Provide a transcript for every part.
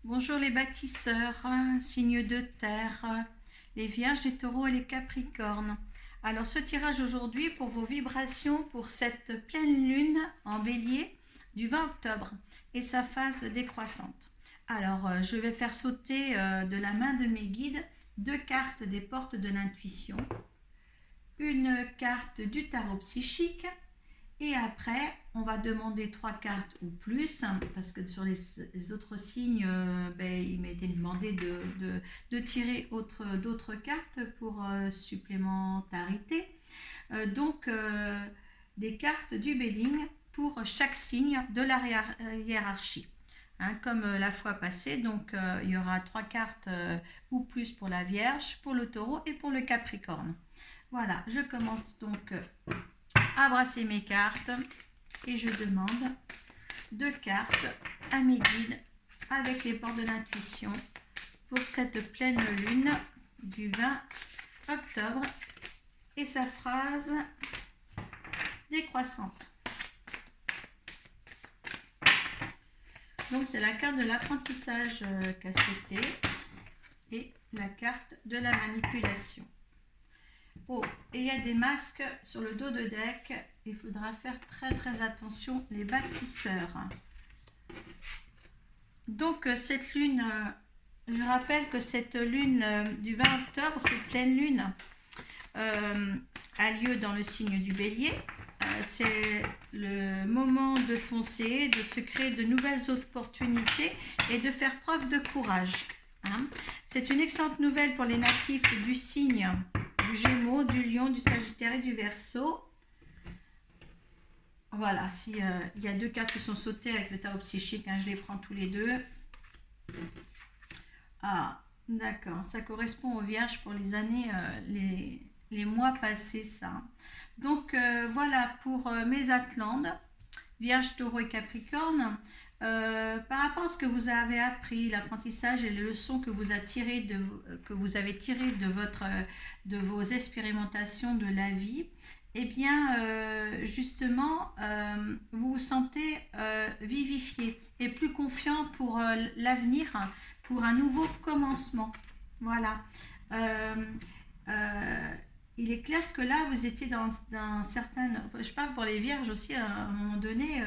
Bonjour les bâtisseurs, signes de terre, les vierges, les taureaux et les capricornes. Alors ce tirage aujourd'hui pour vos vibrations pour cette pleine lune en bélier du 20 octobre et sa phase décroissante. Alors je vais faire sauter de la main de mes guides 2 cartes des portes de l'intuition, une carte du tarot psychique. Et après, on va demander 3 cartes ou plus, parce que sur les autres signes, il m'a été demandé de tirer d'autres cartes pour supplémentarité. Des cartes du Béling pour chaque signe de la hiérarchie. Comme la fois passée, donc il y aura 3 cartes ou plus pour la Vierge, pour le Taureau et pour le Capricorne. Voilà, je commence donc à brasser mes cartes et je demande 2 cartes à mes guides avec les portes de l'intuition pour cette pleine lune du 20 octobre et sa phrase décroissante. Donc c'est la carte de l'apprentissage KCT et la carte de la manipulation. Oh, et il y a des masques sur le dos de deck. Il faudra faire très attention, les bâtisseurs. Donc cette lune, je rappelle que cette lune du 20 octobre, cette pleine lune, a lieu dans le signe du Bélier. C'est le moment de foncer, de se créer de nouvelles opportunités et de faire preuve de courage. C'est une excellente nouvelle pour les natifs du signe du Gémeaux, du Lion, du Sagittaire et du Verseau. Voilà, si il y a 2 cartes qui sont sautées avec le tarot psychique, je les prends tous les deux. Ah, d'accord, ça correspond aux Vierges pour les années, les mois passés, ça. Donc voilà pour mes Atlantes, Vierge, Taureau et Capricorne. Par rapport à ce que vous avez appris, l'apprentissage et les leçons que vous avez tirées de vos expérimentations de la vie, eh bien, justement, vous vous sentez vivifié et plus confiant pour l'avenir, pour un nouveau commencement. Voilà. Il est clair que là, vous étiez dans un certain... Je parle pour les vierges aussi, à un moment donné,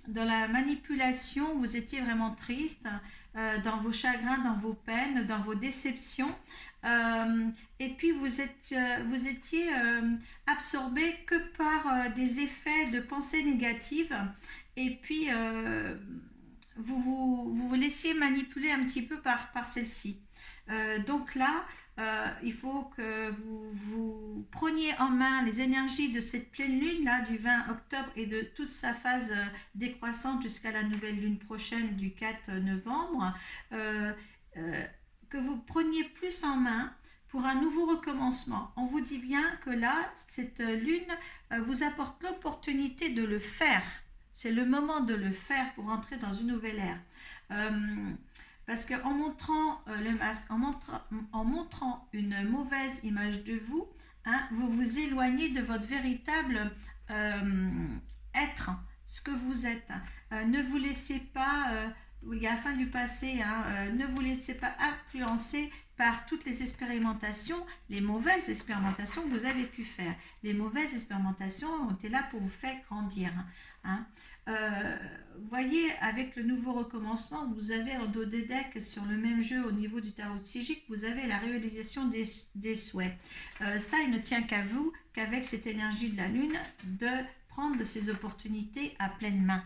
dans la manipulation, vous étiez vraiment triste, dans vos chagrins, dans vos peines, dans vos déceptions. Et puis, vous étiez absorbé que par des effets de pensées négatives. Et puis, vous laissiez manipuler un petit peu par celle-ci. Donc là, il faut que vous preniez en main les énergies de cette pleine lune là du 20 octobre et de toute sa phase décroissante jusqu'à la nouvelle lune prochaine du 4 novembre, que vous preniez plus en main pour un nouveau recommencement. On vous dit bien que là, cette lune vous apporte l'opportunité de le faire. C'est le moment de le faire pour entrer dans une nouvelle ère. Parce qu'en montrant le masque, en montrant une mauvaise image de vous, vous vous éloignez de votre véritable être, ce que vous êtes. Ne vous laissez pas, il y a la fin du passé, ne vous laissez pas influencer par toutes les expérimentations, les mauvaises expérimentations que vous avez pu faire. Les mauvaises expérimentations ont été là pour vous faire grandir. Voyez, avec le nouveau recommencement, vous avez au dos des decks sur le même jeu au niveau du tarot psychique, vous avez la réalisation des souhaits. Ça, il ne tient qu'à vous, qu'avec cette énergie de la lune, de prendre ces opportunités à pleine main.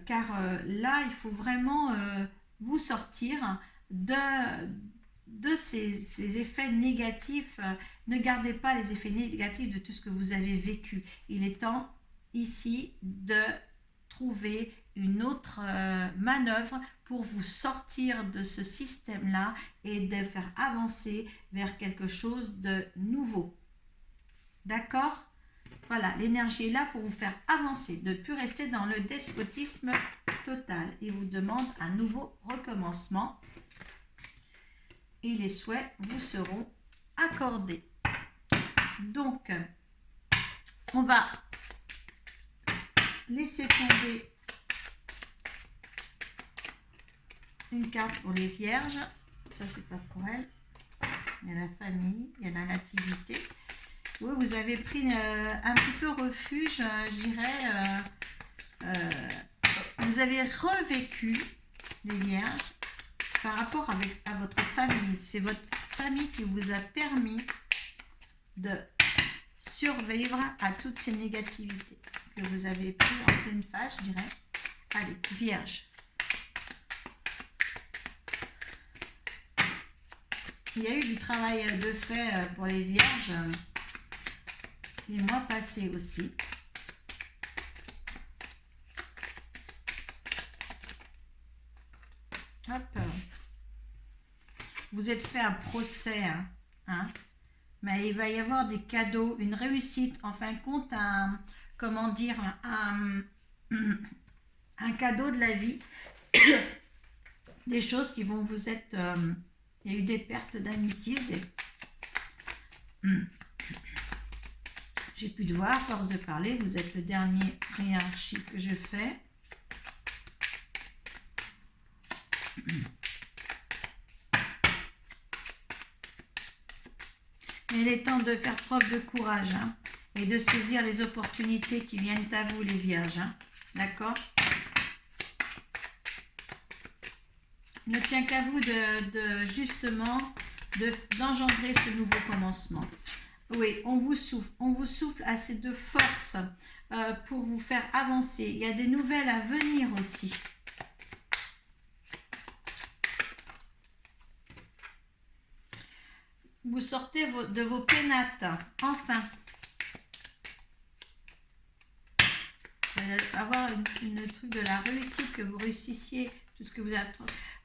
Car là, il faut vraiment vous sortir de ces effets négatifs. Ne gardez pas les effets négatifs de tout ce que vous avez vécu. Il est temps ici de trouver une autre manœuvre pour vous sortir de ce système-là et de faire avancer vers quelque chose de nouveau. D'accord ? Voilà, l'énergie est là pour vous faire avancer, de ne plus rester dans le despotisme total. Il vous demande un nouveau recommencement et les souhaits vous seront accordés. Donc, on va laisser tomber une carte pour les vierges. Ça, c'est pas pour elle. Il y a la famille, il y a la nativité. Oui, vous avez pris un petit peu refuge, je dirais. Vous avez revécu, les vierges, par rapport à votre famille. C'est votre famille qui vous a permis de survivre à toutes ces négativités que vous avez pris en pleine face, je dirais. Allez, vierge. Il y a eu du travail de fait pour les vierges les mois passés aussi. Hop. Vous êtes fait un procès, hein, mais il va y avoir des cadeaux, une réussite, en fin de compte, comment dire, un cadeau de la vie, des choses qui vont vous être... il y a eu des pertes d'amitié, j'ai pu de voir, à force de parler, vous êtes le dernier hiérarchie que je fais. Mais il est temps de faire preuve de courage, hein, et de saisir les opportunités qui viennent à vous, les vierges. Hein, d'accord? Il ne tient qu'à vous justement d'engendrer ce nouveau commencement. Oui, on vous souffle assez de force pour vous faire avancer. Il y a des nouvelles à venir aussi. Vous sortez de vos pénates, enfin. Vous allez avoir une truc de la réussite, que vous réussissiez tout ce que vous avez.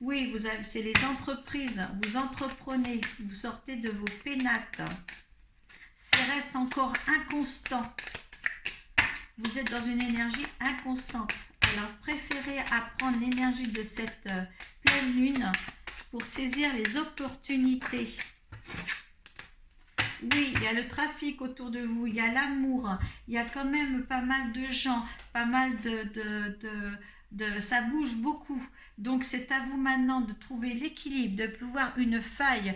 Oui, c'est les entreprises, vous entreprenez, vous sortez de vos pénates. Ça reste encore inconstant. Vous êtes dans une énergie inconstante. Alors, préférez apprendre l'énergie de cette pleine lune pour saisir les opportunités. Oui, il y a le trafic autour de vous, il y a l'amour, il y a quand même pas mal de gens, pas mal ça bouge beaucoup. Donc, c'est à vous maintenant de trouver l'équilibre, de pouvoir une faille,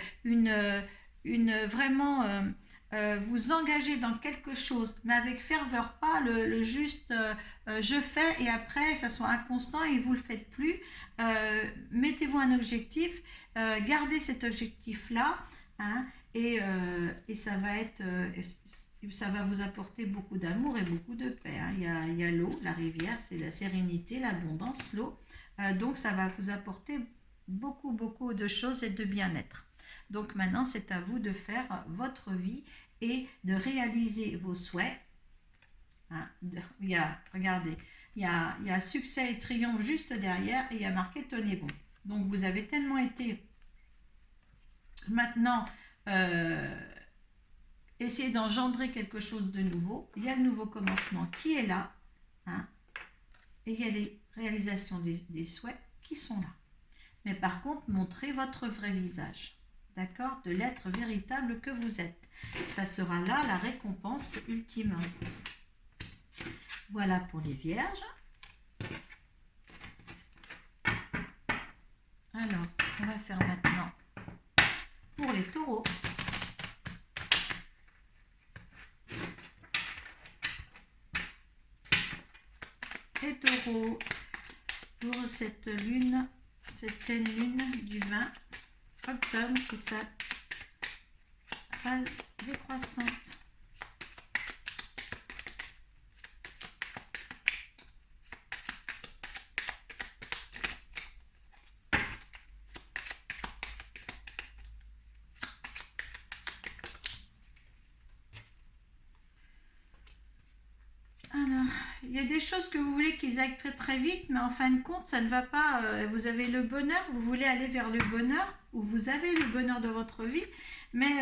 vraiment vous engager dans quelque chose, mais avec ferveur, pas le juste je fais et après ça soit inconstant et vous le faites plus. Mettez-vous un objectif, gardez cet objectif-là, hein, et ça va être... ça va vous apporter beaucoup d'amour et beaucoup de paix. Hein. Il y a l'eau, la rivière, c'est la sérénité, l'abondance, l'eau. Donc, ça va vous apporter beaucoup, beaucoup de choses et de bien-être. Donc, maintenant, c'est à vous de faire votre vie et de réaliser vos souhaits. Hein. Regardez, il y a succès et triomphe juste derrière et il y a marqué « Tenez bon ». Donc, vous avez tellement été... Maintenant... essayez d'engendrer quelque chose de nouveau. Il y a le nouveau commencement qui est là, hein, et il y a les réalisations des souhaits qui sont là. Mais par contre, montrez votre vrai visage, d'accord, de l'être véritable que vous êtes. Ça sera là la récompense ultime. Voilà pour les vierges. Alors, on va faire maintenant pour les taureaux. Les taureaux, pour cette lune, cette pleine lune du 20 octobre, et sa phase décroissante. Il y a des choses que vous voulez qu'ils aillent très très vite, mais en fin de compte, ça ne va pas. Vous avez le bonheur, vous voulez aller vers le bonheur, ou vous avez le bonheur de votre vie, mais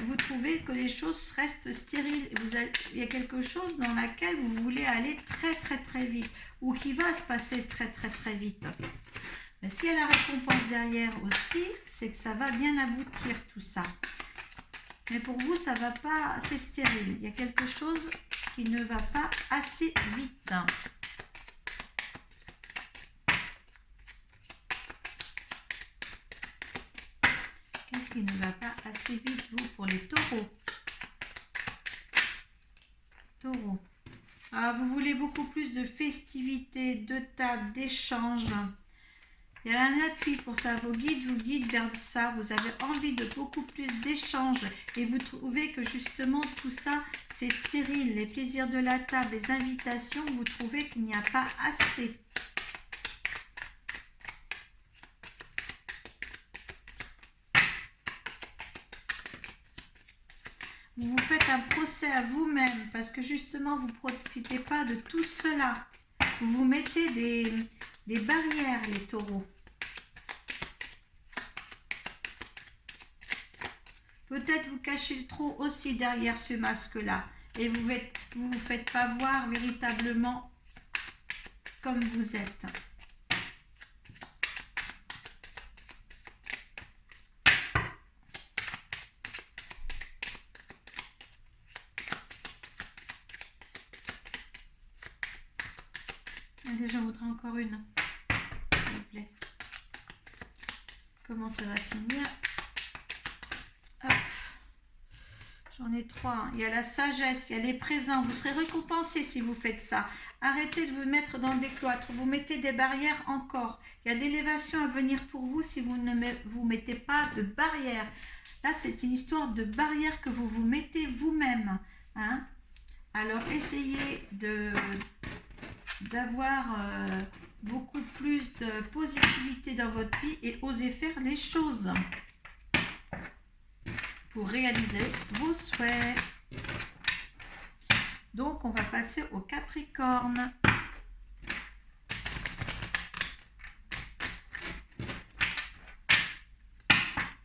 vous trouvez que les choses restent stériles. Il y a quelque chose dans laquelle vous voulez aller très très très vite, ou qui va se passer très très très vite. Mais s'il y a la récompense derrière aussi, c'est que ça va bien aboutir tout ça. Mais pour vous, ça ne va pas, c'est stérile. Il y a quelque chose qui ne va pas assez vite. qui ne va pas assez vite, vous, pour les taureaux. Taureau. Ah, vous voulez beaucoup plus de festivités, de tables, d'échanges. Il y a un appui pour ça. Vos guides vous guident vers ça. Vous avez envie de beaucoup plus d'échanges. Et vous trouvez que justement tout ça, c'est stérile. Les plaisirs de la table, les invitations, vous trouvez qu'il n'y a pas assez. Vous vous faites un procès à vous-même parce que justement, vous ne profitez pas de tout cela. Vous vous mettez des barrières, les taureaux. Peut-être vous cachez trop aussi derrière ce masque-là. Et vous vous faites pas voir véritablement comme vous êtes. Allez, j'en voudrais encore une, s'il vous plaît. Comment ça va finir? Hop. J'en ai 3. Il y a la sagesse, il y a les présents. Vous serez récompensé si vous faites ça. Arrêtez de vous mettre dans des cloîtres. Vous mettez des barrières encore. Il y a de l'élévation à venir pour vous si vous ne vous mettez pas de barrières. Là, c'est une histoire de barrières que vous vous mettez vous-même. Hein? Alors, essayez d'avoir beaucoup plus de positivité dans votre vie et osez faire les choses pour réaliser vos souhaits. Donc, on va passer au Capricorne.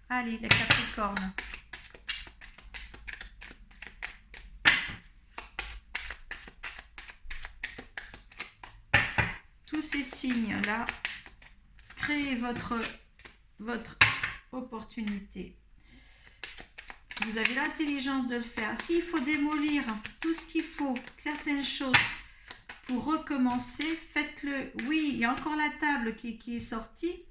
Allez, les Capricornes. Tous ces signes-là, créez votre opportunité. Vous avez l'intelligence de le faire. S'il faut démolir tout ce qu'il faut, certaines choses, pour recommencer, faites-le. Oui, il y a encore la table qui est sortie.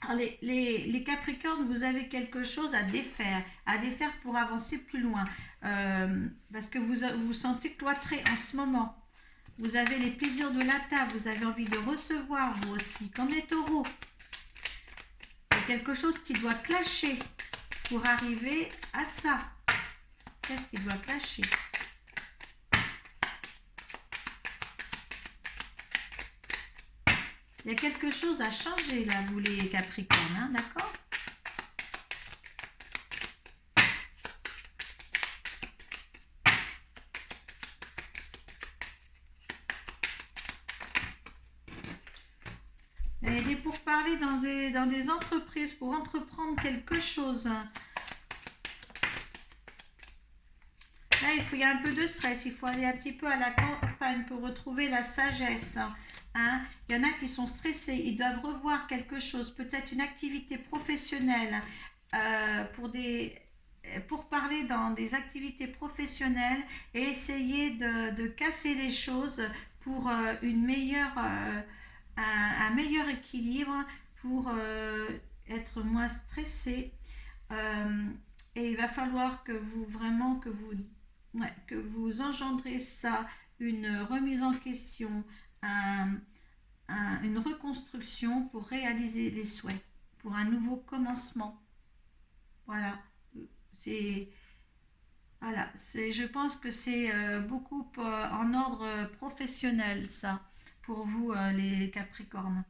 Alors, les Capricornes, vous avez quelque chose à défaire pour avancer plus loin. Parce que vous vous sentez cloîtré en ce moment. Vous avez les plaisirs de la table, vous avez envie de recevoir, vous aussi, comme les taureaux. Il y a quelque chose qui doit clasher pour arriver à ça. Qu'est-ce qui doit clasher? Il y a quelque chose à changer là, vous les Capricornes, hein, d'accord? Il y a des pourparlers dans des entreprises pour entreprendre quelque chose. Là, il y a un peu de stress, il faut aller un petit peu à la campagne pour retrouver la sagesse. Hein? Il y en a qui sont stressés, ils doivent revoir quelque chose, peut-être une activité professionnelle pour parler dans des activités professionnelles et essayer de casser les choses pour un meilleur équilibre, pour être moins stressé. Et il va falloir que vous engendrez ça, une remise en question, une reconstruction pour réaliser les souhaits, pour un nouveau commencement. Voilà. Je pense que c'est beaucoup en ordre professionnel, ça, pour vous, les Capricornes.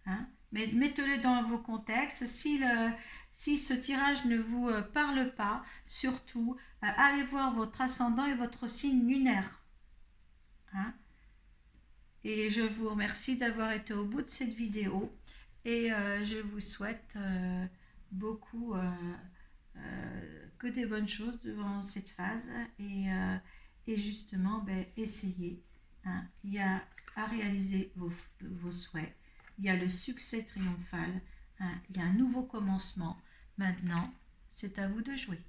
Hein? Mais mettez-le dans vos contextes. Si ce tirage ne vous parle pas, surtout, allez voir votre ascendant et votre signe lunaire. Hein? Et je vous remercie d'avoir été au bout de cette vidéo. Et je vous souhaite beaucoup que des bonnes choses devant cette phase. Et justement, essayez. Hein? Il y a à réaliser vos souhaits. Il y a le succès triomphal, hein, il y a un nouveau commencement. Maintenant, c'est à vous de jouer.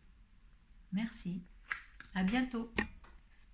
Merci. À bientôt.